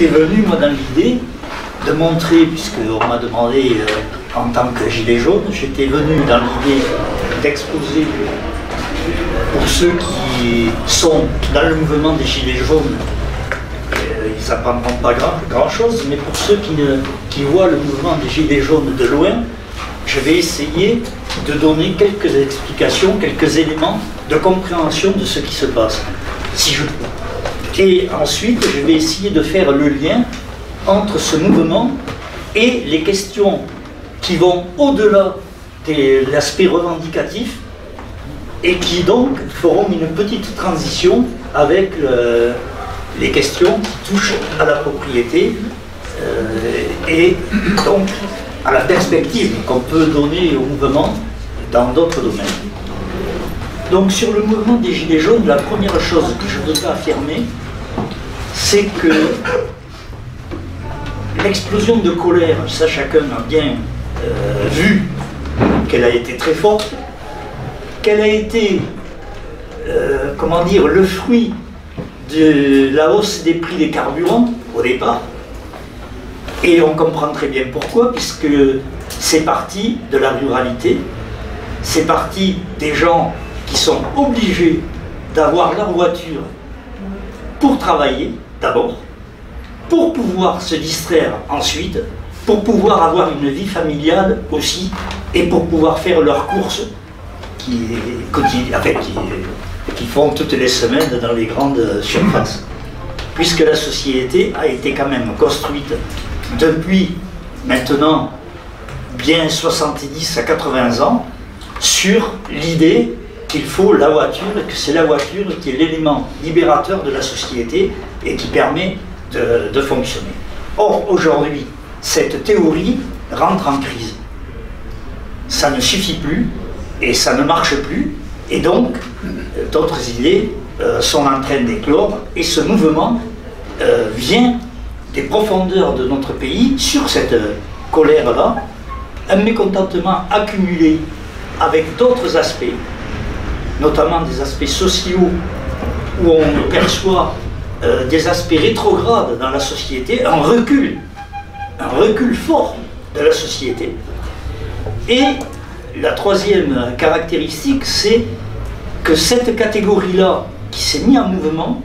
j'étais venu, moi, dans l'idée de montrer, puisqu'on m'a demandé en tant que gilet jaune, j'étais venu dans l'idée d'exposer pour ceux qui sont dans le mouvement des gilets jaunes, ils n'apprendront pas grand-chose, mais pour ceux qui voient le mouvement des gilets jaunes de loin, je vais essayer de donner quelques explications, quelques éléments de compréhension de ce qui se passe, si je peux. Et ensuite, je vais essayer de faire le lien entre ce mouvement et les questions qui vont au-delà de l'aspect revendicatif et qui donc feront une petite transition avec les questions qui touchent à la propriété et donc à la perspective qu'on peut donner au mouvement dans d'autres domaines. Donc sur le mouvement des Gilets jaunes, la première chose que je voudrais affirmer, c'est que l'explosion de colère, ça chacun a bien vu qu'elle a été très forte, qu'elle a été, comment dire, le fruit de la hausse des prix des carburants au départ. Et on comprend très bien pourquoi, puisque c'est parti de la ruralité, c'est parti des gens qui sont obligés d'avoir leur voiture pour travailler d'abord, pour pouvoir se distraire ensuite, pour pouvoir avoir une vie familiale aussi, et pour pouvoir faire leurs courses qui font toutes les semaines dans les grandes surfaces. Puisque la société a été quand même construite depuis maintenant bien 70 à 80 ans sur l'idée qu'il faut la voiture, que c'est la voiture qui est l'élément libérateur de la société et qui permet de fonctionner. Or, aujourd'hui, cette théorie rentre en crise. Ça ne suffit plus et ça ne marche plus, et donc d'autres idées sont en train d'éclore, et ce mouvement vient des profondeurs de notre pays sur cette colère-là, un mécontentement accumulé avec d'autres aspects, notamment des aspects sociaux où on perçoit des aspects rétrogrades dans la société, un recul fort de la société. Et la troisième caractéristique, c'est que cette catégorie-là qui s'est mise en mouvement,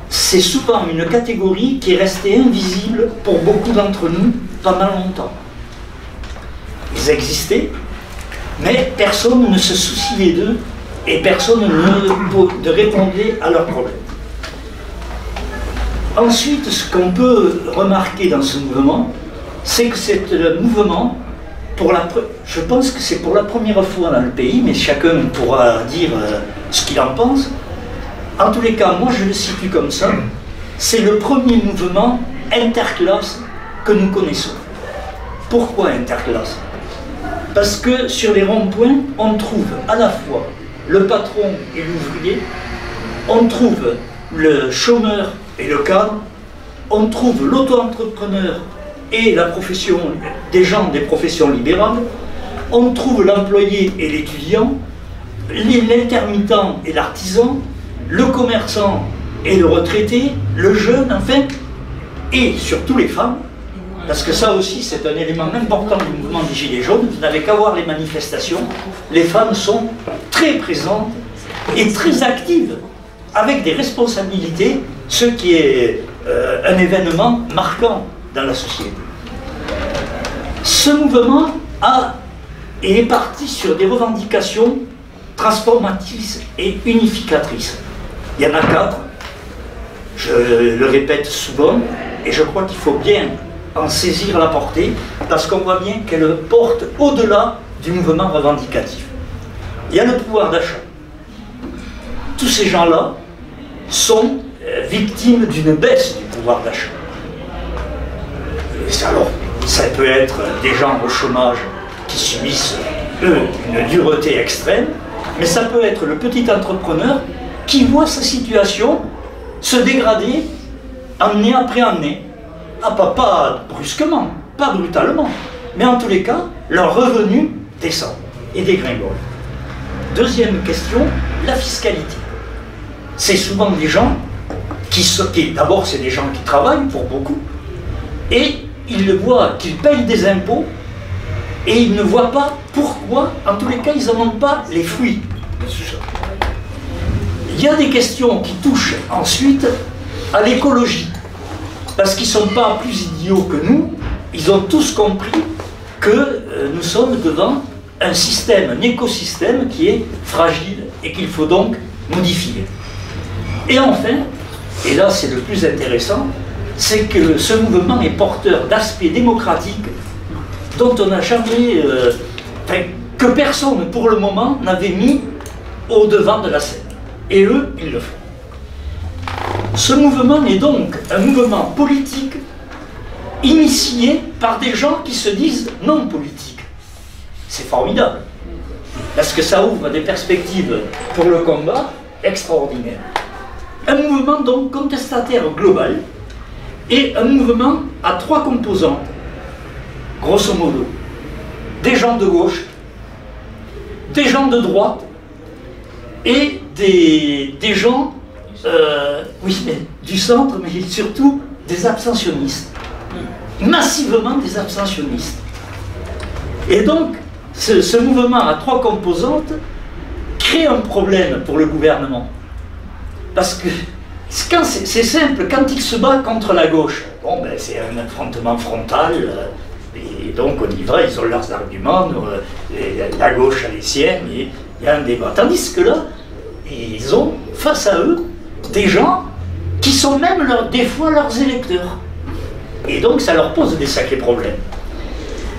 c'est souvent une catégorie qui est restée invisible pour beaucoup d'entre nous pendant longtemps. Ils existaient, mais personne ne se souciait d'eux et personne ne répondait à leurs problèmes. Ensuite, ce qu'on peut remarquer dans ce mouvement, c'est que c'est le mouvement, je pense que c'est pour la première fois dans le pays, mais chacun pourra dire ce qu'il en pense. En tous les cas, moi je le situe comme ça, c'est le premier mouvement interclasse que nous connaissons. Pourquoi interclasse? Parce que sur les ronds-points, on trouve à la fois le patron et l'ouvrier, on trouve le chômeur et le cadre, on trouve l'auto-entrepreneur et la profession, des gens des professions libérales, on trouve l'employé et l'étudiant, l'intermittent et l'artisan, le commerçant et le retraité, le jeune, enfin, et surtout les femmes, parce que ça aussi c'est un élément important du mouvement des Gilets jaunes. Vous n'avez qu'à voir les manifestations, les femmes sont très présentes et très actives, avec des responsabilités, ce qui est un événement marquant dans la société. Ce mouvement est parti sur des revendications transformatrices et unificatrices. Il y en a 4, je le répète souvent, et je crois qu'il faut bien en saisir la portée, parce qu'on voit bien qu'elle porte au-delà du mouvement revendicatif. Il y a le pouvoir d'achat. Tous ces gens-là sont victimes d'une baisse du pouvoir d'achat. Alors, ça peut être des gens au chômage qui subissent, eux, une dureté extrême, mais ça peut être le petit entrepreneur qui voit sa situation se dégrader année après année. Pas brusquement, pas brutalement, mais en tous les cas, leur revenu descend et dégringole. Deuxième question, la fiscalité. C'est souvent des gens d'abord c'est des gens qui travaillent pour beaucoup, et ils le voient qu'ils payent des impôts, et ils ne voient pas pourquoi, en tous les cas, ils n'en ont pas les fruits. Il y a des questions qui touchent ensuite à l'écologie, parce qu'ils ne sont pas plus idiots que nous, ils ont tous compris que nous sommes devant un système, un écosystème qui est fragile et qu'il faut donc modifier. Et enfin, et là c'est le plus intéressant, c'est que ce mouvement est porteur d'aspects démocratiques dont on n'a jamais, que personne pour le moment n'avait mis au devant de la scène. Et eux, ils le font. Ce mouvement est donc un mouvement politique initié par des gens qui se disent non politiques. C'est formidable, parce que ça ouvre des perspectives pour le combat extraordinaires. Un mouvement donc contestataire global et un mouvement à 3 composantes, grosso modo. Des gens de gauche, des gens de droite et des gens oui, mais du centre, mais surtout des abstentionnistes. Massivement des abstentionnistes. Et donc, ce mouvement à 3 composantes crée un problème pour le gouvernement. Parce que c'est simple, quand il se bat contre la gauche, bon, ben, c'est un affrontement frontal, et donc on y va, ils ont leurs arguments, la gauche a les siennes, et il y a un débat. Tandis que là, ils ont face à eux des gens qui sont même des fois leurs électeurs. Et donc ça leur pose des sacrés problèmes.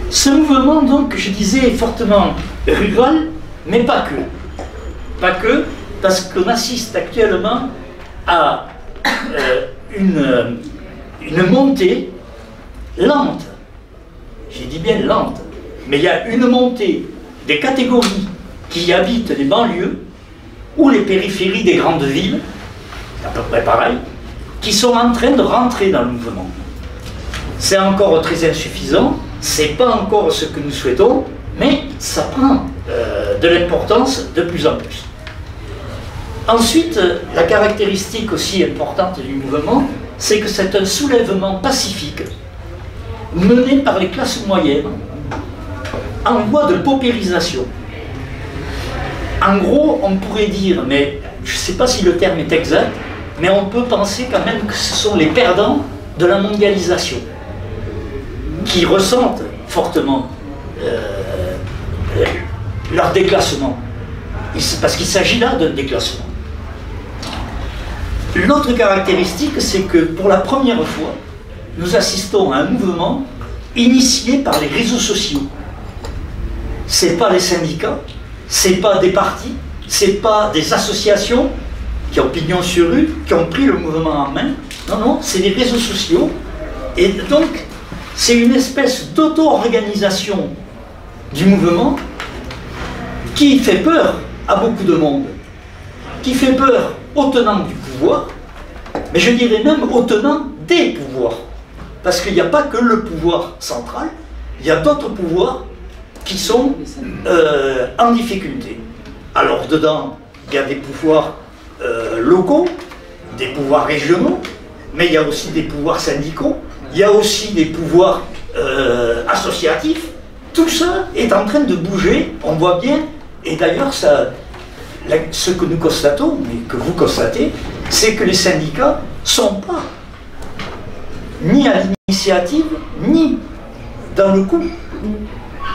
Ce mouvement, donc, je disais, est fortement rural, mais pas que. Pas que, parce qu'on assiste actuellement à une montée lente. J'ai dit bien lente, mais il y a une montée des catégories qui habitent les banlieues ou les périphéries des grandes villes, à peu près pareil, qui sont en train de rentrer dans le mouvement. C'est encore très insuffisant, c'est pas encore ce que nous souhaitons, mais ça prend de l'importance de plus en plus. Ensuite, la caractéristique aussi importante du mouvement, c'est que c'est un soulèvement pacifique mené par les classes moyennes en voie de paupérisation. En gros, on pourrait dire, mais je ne sais pas si le terme est exact, mais on peut penser quand même que ce sont les perdants de la mondialisation qui ressentent fortement leur déclassement. Parce qu'il s'agit là d'un déclassement. L'autre caractéristique, c'est que pour la première fois, nous assistons à un mouvement initié par les réseaux sociaux. Ce n'est pas les syndicats, ce n'est pas des partis, ce n'est pas des associations qui ont pignon sur rue, qui ont pris le mouvement en main. Non, non, c'est les réseaux sociaux. Et donc, c'est une espèce d'auto-organisation du mouvement qui fait peur à beaucoup de monde, qui fait peur aux tenants du pouvoir, mais je dirais même aux tenants des pouvoirs. Parce qu'il n'y a pas que le pouvoir central, il y a d'autres pouvoirs qui sont en difficulté. Alors dedans, il y a des pouvoirs locaux, des pouvoirs régionaux, mais il y a aussi des pouvoirs syndicaux, il y a aussi des pouvoirs associatifs. Tout ça est en train de bouger, on voit bien, et d'ailleurs ce que nous constatons, mais que vous constatez, c'est que les syndicats ne sont pas ni à l'initiative, ni dans le coup.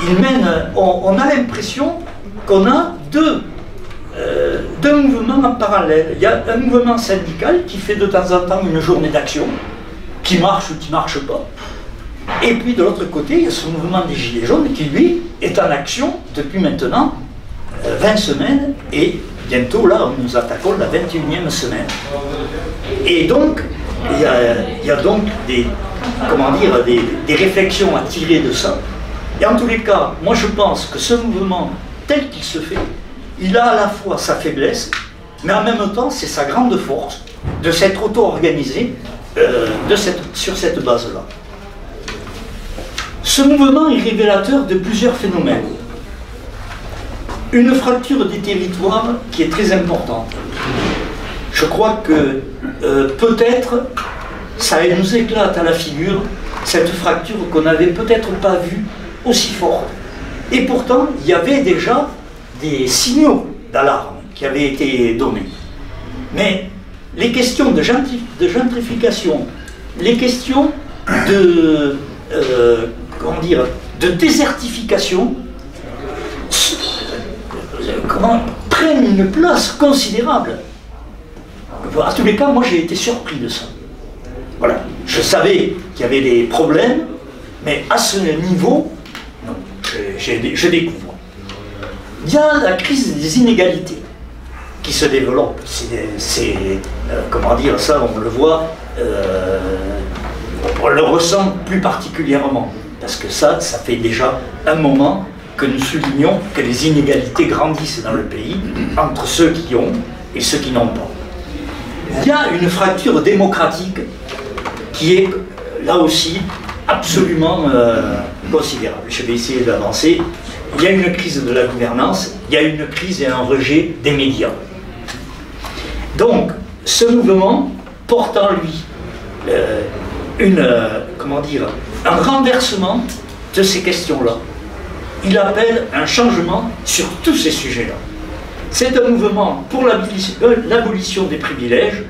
Ils mènent, on a l'impression qu'on a deux mouvements en parallèle. Il y a un mouvement syndical qui fait de temps en temps une journée d'action, qui marche ou qui ne marche pas. Et puis de l'autre côté, il y a ce mouvement des Gilets jaunes qui, lui, est en action depuis maintenant 20 semaines, et bientôt, là, nous attaquons la 21e semaine. Et donc, il y a donc des réflexions à tirer de ça. Et en tous les cas, moi je pense que ce mouvement, tel qu'il se fait, il a à la fois sa faiblesse, mais en même temps, c'est sa grande force de s'être auto-organisé sur cette base-là. Ce mouvement est révélateur de plusieurs phénomènes. Une fracture des territoires qui est très importante. je crois que peut-être ça nous éclate à la figure, cette fracture qu'on n'avait peut-être pas vue aussi forte. Et pourtant, il y avait déjà des signaux d'alarme qui avaient été donnés. Mais les questions de gentrification, les questions de, comment dire, de désertification prennent une place considérable. À tous les cas, moi j'ai été surpris de ça. Voilà. Je savais qu'il y avait des problèmes, mais à ce niveau, non, je découvre. Il y a la crise des inégalités qui se développe. Comment dire ça, on le voit, on le ressent plus particulièrement. Parce que ça fait déjà un moment que nous soulignons que les inégalités grandissent dans le pays entre ceux qui ont et ceux qui n'ont pas. Il y a une fracture démocratique qui est là aussi absolument considérable. Je vais essayer d'avancer. Il y a une crise de la gouvernance, il y a une crise et un rejet des médias. Donc, ce mouvement porte en lui un renversement de ces questions-là. Il appelle un changement sur tous ces sujets-là. C'est un mouvement pour l'abolition des privilèges.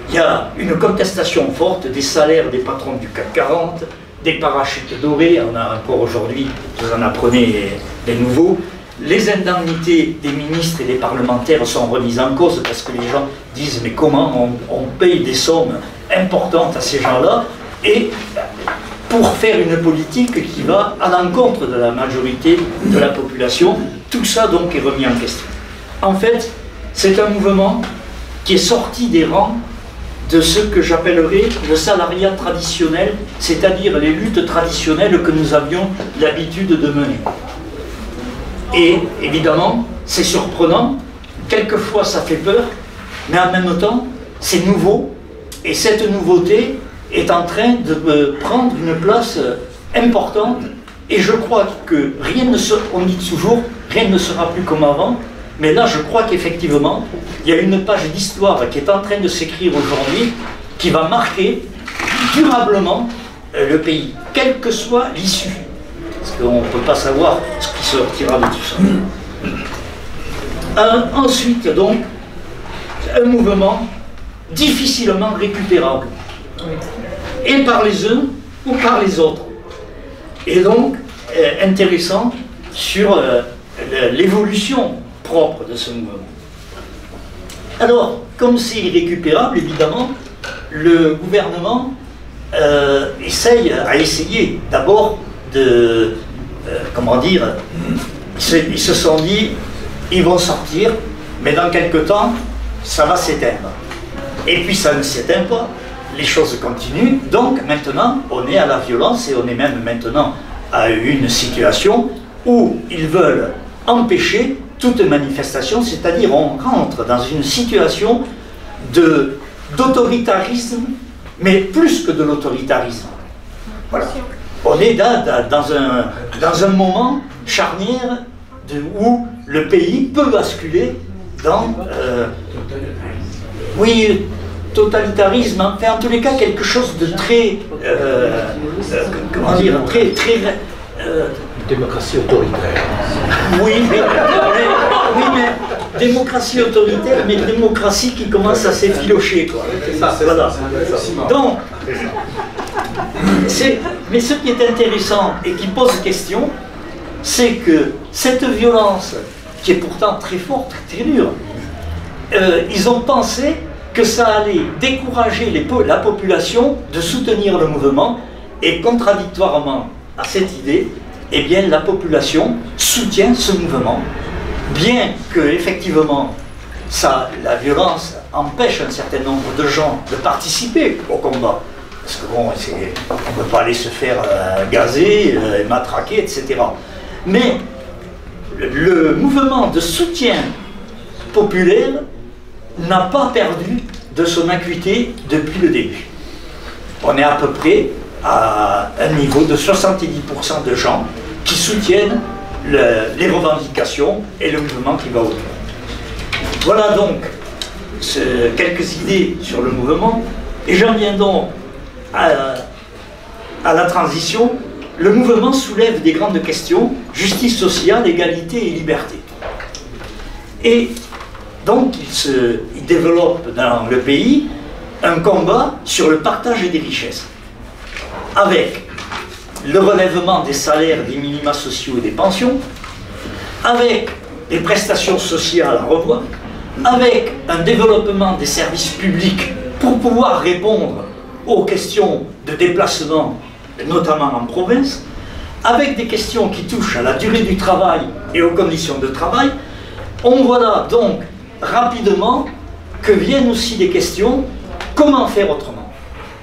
Il y a une contestation forte des salaires des patrons du CAC 40, des parachutes dorés, on a encore aujourd'hui, vous en apprenez des nouveaux. Les indemnités des ministres et des parlementaires sont remises en cause parce que les gens disent mais comment on paye des sommes importantes à ces gens-là et pour faire une politique qui va à l'encontre de la majorité de la population, tout ça donc est remis en question. En fait, c'est un mouvement qui est sorti des rangs de ce que j'appellerais le salariat traditionnel, c'est-à-dire les luttes traditionnelles que nous avions l'habitude de mener. Et évidemment, c'est surprenant, quelquefois ça fait peur, mais en même temps, c'est nouveau, et cette nouveauté est en train de prendre une place importante, et je crois que rien ne sera, on dit toujours, rien ne sera plus comme avant, mais là je crois qu'effectivement, il y a une page d'histoire qui est en train de s'écrire aujourd'hui, qui va marquer durablement le pays, quelle que soit l'issue. Parce qu'on ne peut pas savoir ce qui sortira de tout ça. Ensuite, donc, un mouvement difficilement récupérable, et par les uns ou par les autres. Et donc, intéressant sur l'évolution propre de ce mouvement. Alors, comme c'est irrécupérable, évidemment, le gouvernement a essayé d'abord de, comment dire, ils se sont dit, ils vont sortir, mais dans quelque temps, ça va s'éteindre. Et puis ça ne s'éteint pas, les choses continuent, donc maintenant, on est à la violence et on est même maintenant à une situation où ils veulent empêcher toute manifestation, c'est-à-dire on rentre dans une situation d'autoritarisme, mais plus que de l'autoritarisme. Voilà. On est dans un moment charnière où le pays peut basculer dans oui, totalitarisme, enfin en tous les cas quelque chose de très comment dire, très démocratie autoritaire. Oui, mais démocratie autoritaire, mais démocratie qui commence à s'effilocher, quoi. Voilà. Donc, mais ce qui est intéressant et qui pose question, c'est que cette violence, qui est pourtant très forte, très dure, ils ont pensé que ça allait décourager la population de soutenir le mouvement, et contradictoirement à cette idée, eh bien la population soutient ce mouvement, bien que effectivement la violence empêche un certain nombre de gens de participer au combat. Parce que bon, on ne peut pas aller se faire gazer, matraquer, etc. Mais le mouvement de soutien populaire n'a pas perdu de son acuité depuis le début. On est à peu près à un niveau de 70% de gens qui soutiennent les revendications et le mouvement qui va autour. Voilà donc quelques idées sur le mouvement, et j'en viens donc à la transition. Le mouvement soulève des grandes questions, justice sociale, égalité et liberté. Et donc il développe dans le pays un combat sur le partage des richesses, avec le relèvement des salaires, des minima sociaux et des pensions, avec des prestations sociales à revoir, avec un développement des services publics pour pouvoir répondre aux questions de déplacement, notamment en province, avec des questions qui touchent à la durée du travail et aux conditions de travail. On voit là donc rapidement que viennent aussi des questions comment faire autrement.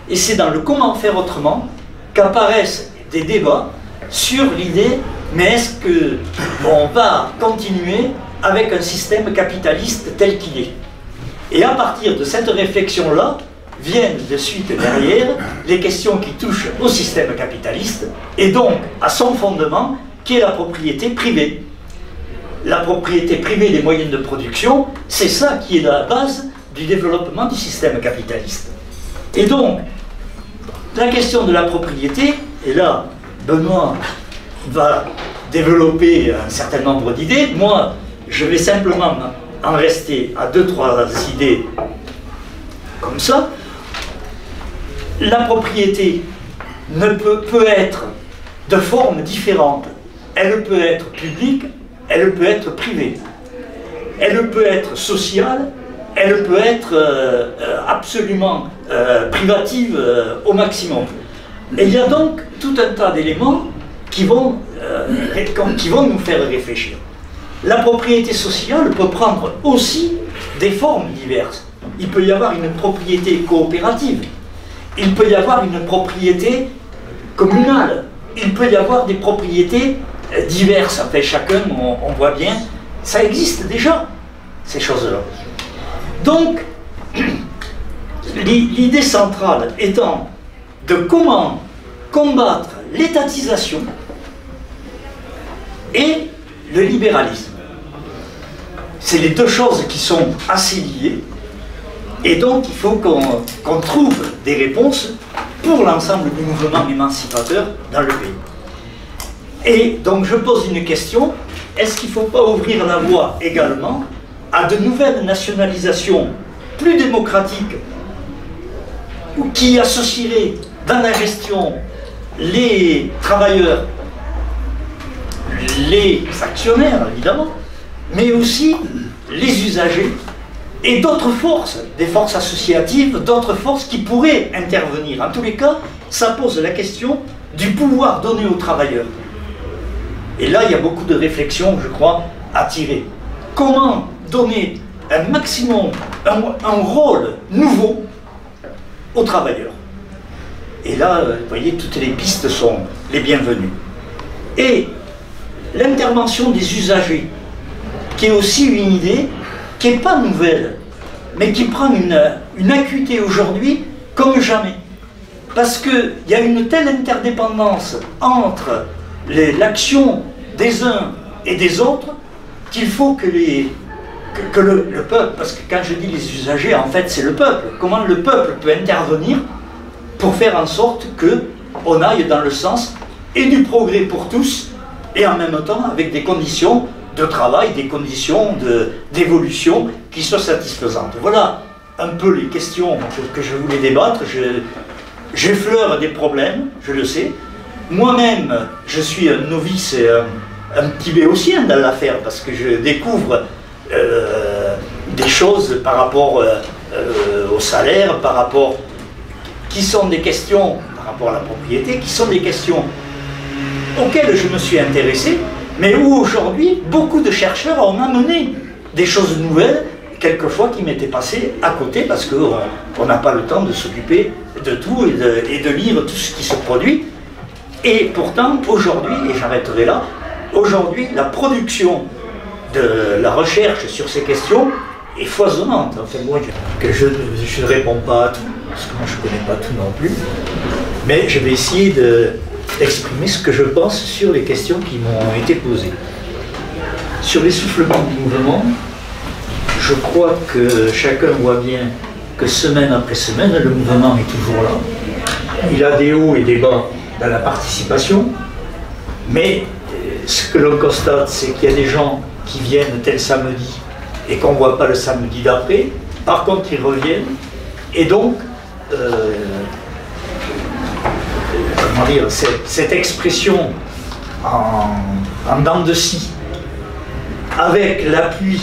Et c'est dans le comment faire autrement qu'apparaissent des débats sur l'idée, mais est-ce qu'on va continuer avec un système capitaliste tel qu'il est? Et à partir de cette réflexion-là, viennent de suite derrière les questions qui touchent au système capitaliste, et donc à son fondement, qui est la propriété privée. La propriété privée des moyens de production, c'est ça qui est la base du développement du système capitaliste. Et donc, la question de la propriété, et là, Benoît va développer un certain nombre d'idées. Moi, je vais simplement en rester à 2-3 idées comme ça. La propriété peut être de formes différentes. Elle peut être publique, elle peut être privée. Elle peut être sociale, elle peut être absolument privative au maximum. Et il y a donc tout un tas d'éléments qui vont nous faire réfléchir. La propriété sociale peut prendre aussi des formes diverses. Il peut y avoir une propriété coopérative, il peut y avoir une propriété communale, il peut y avoir des propriétés diverses. Enfin, chacun, on voit bien, ça existe déjà, ces choses-là. Donc, l'idée centrale étant de comment combattre l'étatisation et le libéralisme. C'est les deux choses qui sont assez liées, et donc il faut qu'on trouve des réponses pour l'ensemble du mouvement émancipateur dans le pays. Et donc je pose une question, est-ce qu'il ne faut pas ouvrir la voie également à de nouvelles nationalisations plus démocratiques, qui associeraient dans la gestion les travailleurs, les actionnaires évidemment, mais aussi les usagers et d'autres forces, des forces associatives, d'autres forces qui pourraient intervenir. En tous les cas, ça pose la question du pouvoir donné aux travailleurs. Et là, il y a beaucoup de réflexions, je crois, à tirer. Comment donner un maximum, un rôle nouveau aux travailleurs? Et là, vous voyez, toutes les pistes sont les bienvenues. Et l'intervention des usagers, qui est aussi une idée qui n'est pas nouvelle, mais qui prend une acuité aujourd'hui comme jamais. Parce qu'il y a une telle interdépendance entre l'action des uns et des autres qu'il faut que le peuple, parce que quand je dis les usagers, en fait c'est le peuple, comment le peuple peut intervenir pour faire en sorte qu'on aille dans le sens et du progrès pour tous, et en même temps avec des conditions de travail, des conditions d'évolution qui soient satisfaisantes. Voilà un peu les questions que je voulais débattre. J'effleure des problèmes, je le sais. Moi-même, je suis un novice et un petit béotien dans l'affaire, parce que je découvre des choses par rapport au salaire, par rapport, qui sont des questions, par rapport à la propriété, qui sont des questions auxquelles je me suis intéressé, mais où aujourd'hui, beaucoup de chercheurs ont amené des choses nouvelles, quelquefois qui m'étaient passées à côté, parce qu'on n'a pas le temps de s'occuper de tout et de lire tout ce qui se produit. Et pourtant, aujourd'hui, et j'arrêterai là, aujourd'hui, la production de la recherche sur ces questions est foisonnante. Enfin, moi, je ne réponds pas à tout, parce que moi, je ne connais pas tout non plus, mais je vais essayer d'exprimer ce que je pense sur les questions qui m'ont été posées. Sur l'essoufflement du mouvement, je crois que chacun voit bien que semaine après semaine, le mouvement est toujours là. Il a des hauts et des bas dans la participation, mais ce que l'on constate, c'est qu'il y a des gens qui viennent tel samedi et qu'on ne voit pas le samedi d'après. Par contre, ils reviennent, et donc, comment dire, cette expression en dents de scie, avec l'appui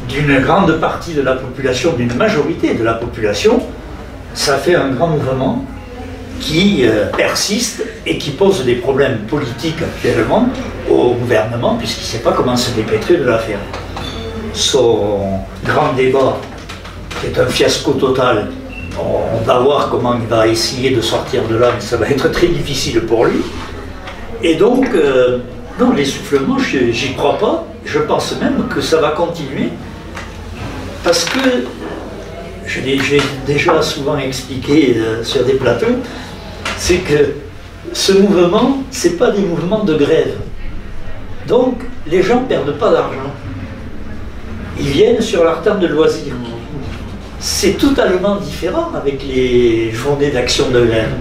d'une grande partie de la population, d'une majorité de la population, ça fait un grand mouvement qui persiste et qui pose des problèmes politiques actuellement au gouvernement, puisqu'il ne sait pas comment se dépêtrer de l'affaire. Son grand débat, qui est un fiasco total, on va voir comment il va essayer de sortir de là, mais ça va être très difficile pour lui. Et donc, non, l'essoufflement, j'y crois pas. Je pense même que ça va continuer, parce que, j'ai déjà souvent expliqué sur des plateaux, c'est que ce mouvement, ce n'est pas des mouvements de grève. Donc, les gens ne perdent pas d'argent. Ils viennent sur leur temps de loisirs. C'est totalement différent avec les journées d'action de grève.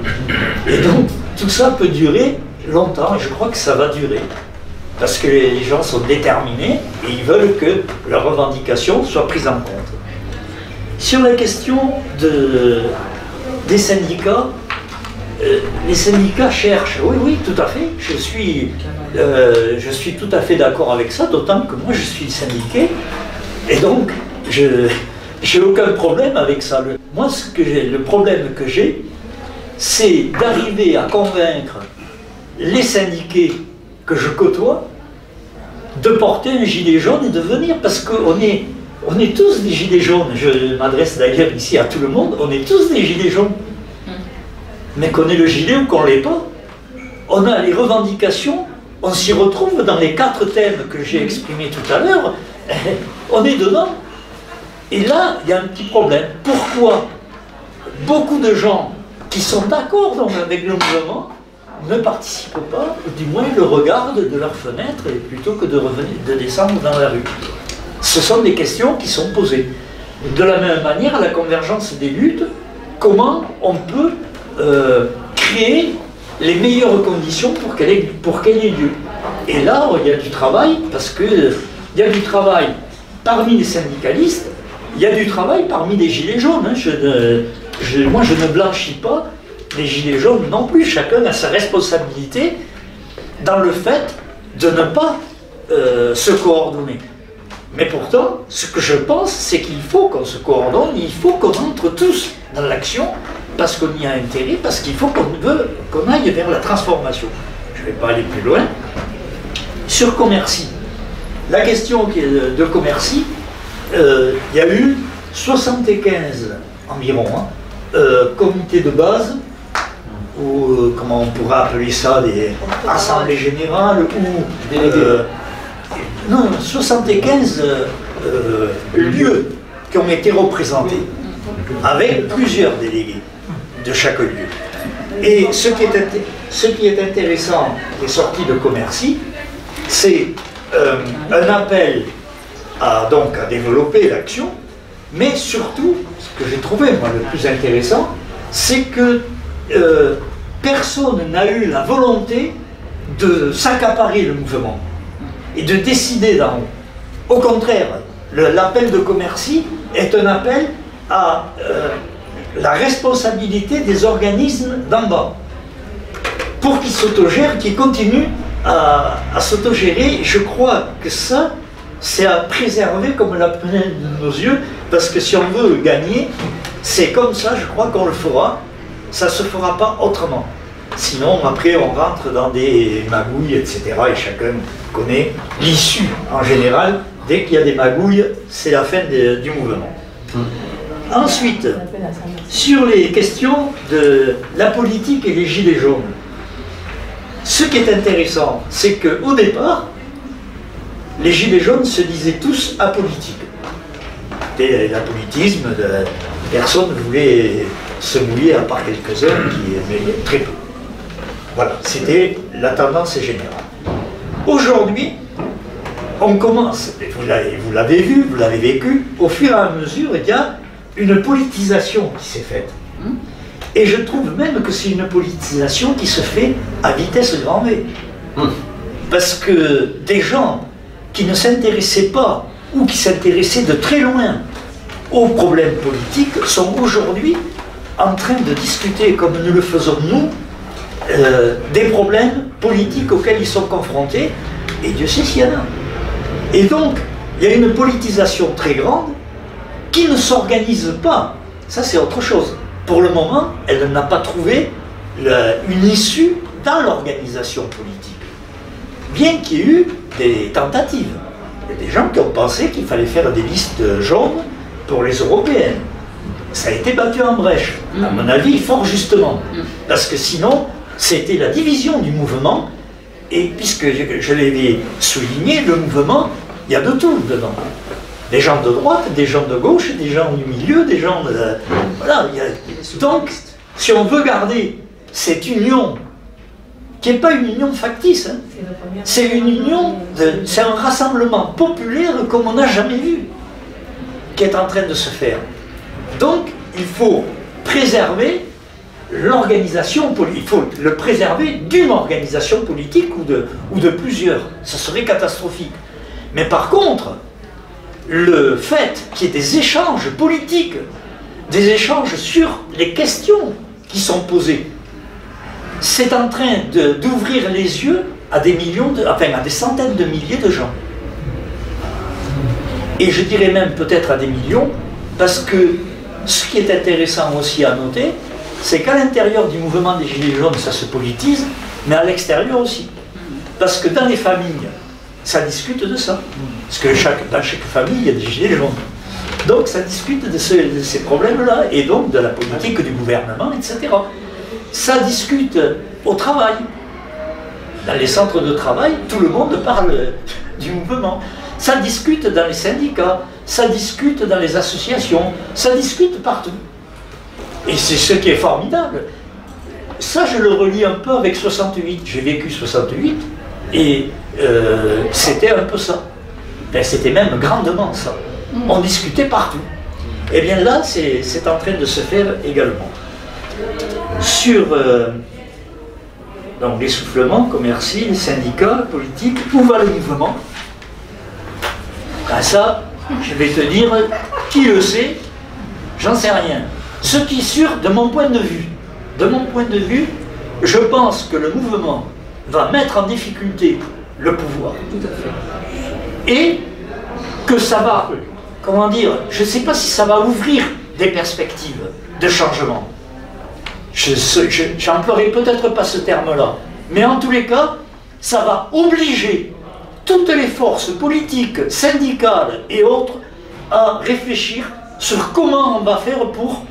Et donc, tout ça peut durer longtemps, et je crois que ça va durer. Parce que les gens sont déterminés et ils veulent que leurs revendications soient prises en compte. Sur la question des syndicats, les syndicats cherchent, oui, tout à fait, je suis tout à fait d'accord avec ça, d'autant que moi je suis syndiqué, et donc j'ai aucun problème avec ça. Moi, le problème que j'ai, c'est d'arriver à convaincre les syndiqués que je côtoie de porter un gilet jaune et de venir, parce qu'on est tous des gilets jaunes. Je m'adresse d'ailleurs ici à tout le monde, on est tous des gilets jaunes. Mais qu'on ait le gilet ou qu'on ne l'ait pas, on a les revendications, on s'y retrouve dans les 4 thèmes que j'ai exprimés tout à l'heure, on est dedans. Et là, il y a un petit problème. Pourquoi beaucoup de gens qui sont d'accord avec le mouvement ne participent pas, ou du moins le regardent de leur fenêtre, plutôt que de descendre dans la rue? Ce sont des questions qui sont posées. De la même manière, à la convergence des luttes, comment on peut créer les meilleures conditions pour qu'elle ait lieu? Et là, il y a du travail, parce qu'il y a du travail parmi les syndicalistes, il y a du travail parmi les gilets jaunes. Hein. Moi, je ne blanchis pas les gilets jaunes non plus. Chacun a sa responsabilité dans le fait de ne pas se coordonner. Mais pourtant, ce que je pense, c'est qu'il faut qu'on se coordonne, il faut qu'on entre tous dans l'action, parce qu'on y a intérêt, parce qu'il faut qu'on aille vers la transformation. Je ne vais pas aller plus loin. Sur Commercy, la question de Commercy, il y a eu 75 environ comités de base, ou comment on pourrait appeler ça, des assemblées générales, ou non, 75 lieux qui ont été représentés, avec plusieurs délégués de chaque lieu. Et ce qui est intéressant, qui est sorti de Commercy, c'est un appel à développer l'action, mais surtout, ce que j'ai trouvé moi le plus intéressant, c'est que personne n'a eu la volonté de s'accaparer le mouvement et de décider d'en haut. Au contraire, l'appel de Commercy est un appel à la responsabilité des organismes d'en bas, pour qu'ils s'autogèrent, qu'ils continuent à s'autogérer. Je crois que ça, c'est à préserver comme la prunelle de nos yeux, parce que si on veut gagner, c'est comme ça, je crois qu'on le fera. Ça ne se fera pas autrement. Sinon, après, on rentre dans des magouilles, etc. Et chacun connaît l'issue, en général. Dès qu'il y a des magouilles, c'est la fin du mouvement. Ensuite, sur les questions de la politique et les gilets jaunes, ce qui est intéressant, c'est qu'au départ, les gilets jaunes se disaient tous apolitiques. C'était l'apolitisme, personne ne voulait se mouiller à part quelques-uns qui aimaient très peu. Voilà, c'était la tendance générale. Aujourd'hui, on commence, et vous l'avez vu, vous l'avez vécu, au fur et à mesure, il y a une politisation qui s'est faite. Et je trouve même que c'est une politisation qui se fait à vitesse grand V. Parce que des gens qui ne s'intéressaient pas, ou qui s'intéressaient de très loin aux problèmes politiques, sont aujourd'hui en train de discuter, comme nous le faisons nous, des problèmes politiques auxquels ils sont confrontés, et Dieu sait s'il y en a. Et donc, il y a une politisation très grande qui ne s'organise pas. Ça, c'est autre chose. Pour le moment, elle n'a pas trouvé une issue dans l'organisation politique. Bien qu'il y ait eu des tentatives. Il y a des gens qui ont pensé qu'il fallait faire des listes jaunes pour les européennes. Ça a été battu en brèche, à mon avis, fort justement. Parce que sinon, c'était la division du mouvement. Et puisque je l'avais souligné, le mouvement, il y a de tout dedans. Des gens de droite, des gens de gauche, des gens du milieu, des gens de... Voilà, donc, si on veut garder cette union, qui n'est pas une union factice, hein, c'est une union, c'est un rassemblement populaire comme on n'a jamais vu, qui est en train de se faire. Donc, il faut préserver l'organisation politique, il faut le préserver d'une organisation politique ou de plusieurs. Ça serait catastrophique. Mais par contre, le fait qu'il y ait des échanges politiques, des échanges sur les questions qui sont posées, c'est en train d'ouvrir les yeux à des millions, à des centaines de milliers de gens. Et je dirais même peut-être à des millions, parce que ce qui est intéressant aussi à noter, c'est qu'à l'intérieur du mouvement des Gilets jaunes, ça se politise, mais à l'extérieur aussi. Parce que dans les familles, ça discute de ça. Parce que dans chaque famille, il y a des Gilets jaunes. Donc ça discute de ces problèmes-là, et donc de la politique du gouvernement, etc. Ça discute au travail. Dans les centres de travail, tout le monde parle du mouvement. Ça discute dans les syndicats, ça discute dans les associations, ça discute partout. Et c'est ce qui est formidable. Ça, je le relie un peu avec 68. J'ai vécu 68, et c'était un peu ça. Ben, c'était même grandement ça. On discutait partout. Et bien là, c'est en train de se faire également. Sur donc l'essoufflement commercial, les syndicats, politiques, où va le mouvement? Ben ça, je vais te dire, qui le sait, j'en sais rien. Ce qui est sûr, de mon point de vue, je pense que le mouvement va mettre en difficulté le pouvoir. Tout à fait. Et que ça va, comment dire, je ne sais pas si ça va ouvrir des perspectives de changement. J'emploierai peut-être pas ce terme-là, mais en tous les cas, ça va obliger toutes les forces politiques, syndicales et autres à réfléchir sur comment on va faire pour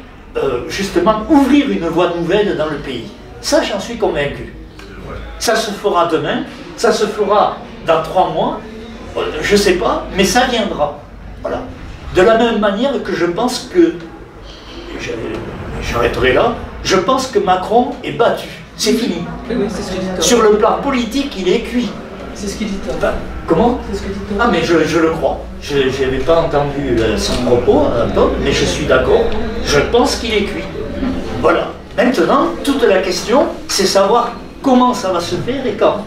justement ouvrir une voie nouvelle dans le pays. Ça, j'en suis convaincu. Ça se fera demain, ça se fera dans 3 mois, je ne sais pas, mais ça viendra. Voilà. De la même manière que je pense que, j'arrêterai là, je pense que Macron est battu. C'est fini. Oui, c'est ce que dit Tom. Sur le plan politique, il est cuit. C'est ce qu'il dit Tom. Enfin, comment? C'est ce que dit Tom. Ah, mais je le crois. Je n'avais pas entendu son propos, Tom, mais je suis d'accord. Je pense qu'il est cuit. Voilà. Maintenant, toute la question, c'est savoir comment ça va se faire et quand.